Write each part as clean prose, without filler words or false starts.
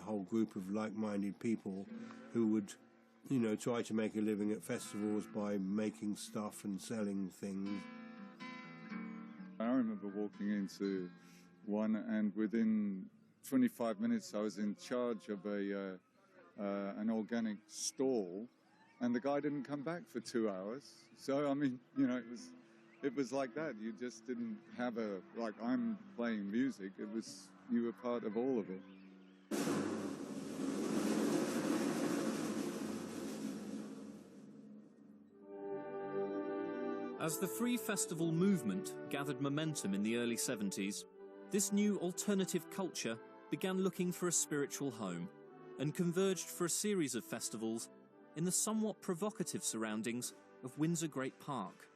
whole group of like-minded people who would, you know, try to make a living at festivals by making stuff and selling things. I remember walking into one, and within 25 minutes I was in charge of an organic stall, and the guy didn't come back for 2 hours. So, I mean, you know, it was like that. You just didn't have like, I'm playing music. It was, you were part of all of it. As the free festival movement gathered momentum in the early 70s, this new alternative culture began looking for a spiritual home and converged for a series of festivals in the somewhat provocative surroundings of Windsor Great Park.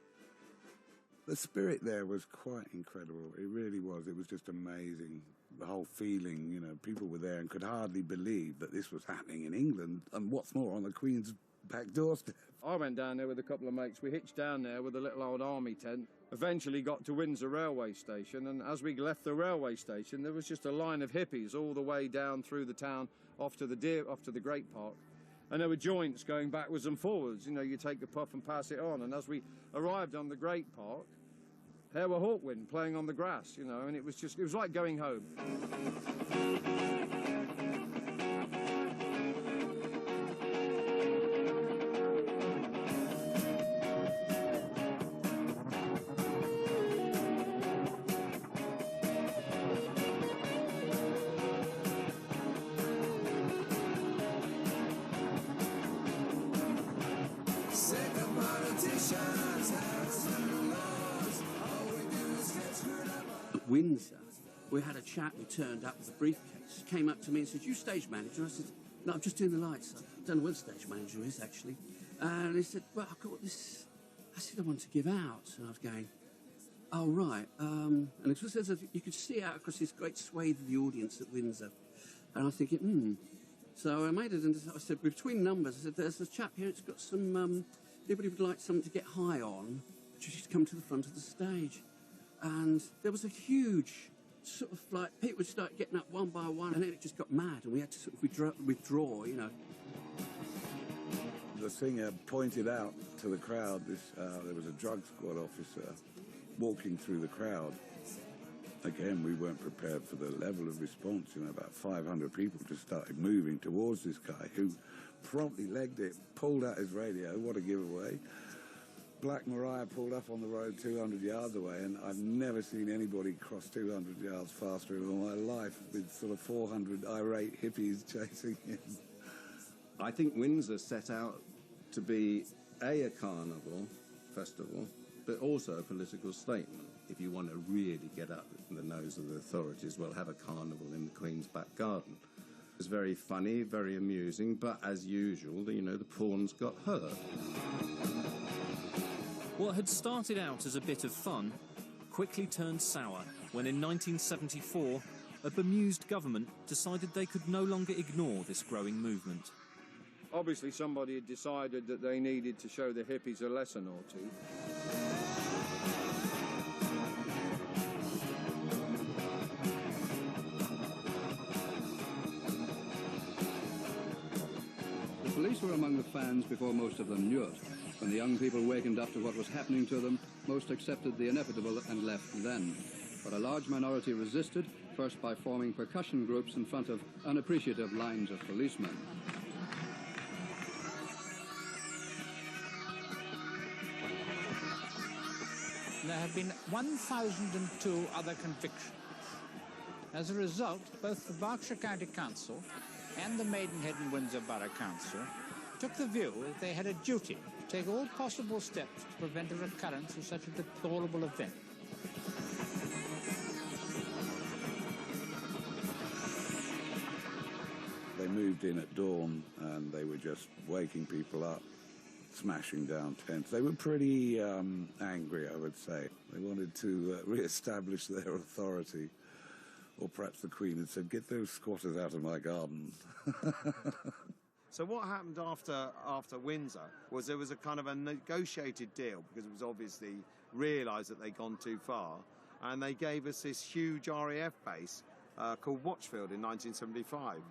The spirit there was quite incredible. It really was. It was just amazing. The whole feeling, you know, people were there and could hardly believe that this was happening in England, and what's more, on the Queen's back doorstep. I went down there with a couple of mates. We hitched down there with a little old army tent. Eventually got to Windsor railway station, and as we left the railway station, there was just a line of hippies all the way down through the town off to the Great Park. And there were joints going backwards and forwards. You know, you take a puff and pass it on. And as we arrived on the Great Park, there were Hawkwind playing on the grass, you know, and it was like going home. At Windsor, we had a chap who turned up with a briefcase, came up to me and said, "You stage manager?" I said, "No, I'm just doing the lights. I don't know what the stage manager is, actually." And he said, "Well, I've got this," I said, "I want to give out." And I was going, "Oh, right." And it was as if you could see out across this great swathe of the audience at Windsor. And I was thinking, So I made it, and I said, between numbers, I said, "There's a chap here, it's got some, anybody would like something to get high on, just come to the front of the stage." And there was a huge sort of like, people would start getting up one by one, and then it just got mad, and we had to sort of withdraw, you know. The singer pointed out to the crowd, there was a drug squad officer walking through the crowd. Again, we weren't prepared for the level of response. You know, about 500 people just started moving towards this guy, who promptly legged it, pulled out his radio. What a giveaway. Black Mariah pulled up on the road 200 yards away, and I've never seen anybody cross 200 yards faster in all my life, with sort of 400 irate hippies chasing him. I think Windsor set out to be a carnival festival, but also a political statement. If you want to really get up the nose of the authorities, well, have a carnival in the Queen's back garden. It was very funny, very amusing, but as usual, you know, the pawns got hurt. What had started out as a bit of fun quickly turned sour when in 1974 a bemused government decided they could no longer ignore this growing movement. Obviously somebody had decided that they needed to show the hippies a lesson or two. The police were among the fans before most of them knew it. When the young people wakened up to what was happening to them, most accepted the inevitable and left then. But a large minority resisted, first by forming percussion groups in front of unappreciative lines of policemen. There have been 1,002 other convictions. As a result, both the Berkshire County Council and the Maidenhead and Windsor Borough Council took the view that they had a duty to take all possible steps to prevent a recurrence of such a deplorable event. They moved in at dawn, and they were just waking people up, smashing down tents. They were pretty angry, I would say. They wanted to re-establish their authority. Or perhaps the Queen had said, "Get those squatters out of my garden." So what happened after Windsor was there was a kind of a negotiated deal, because it was obviously realised that they'd gone too far, and they gave us this huge RAF base called Watchfield in 1975.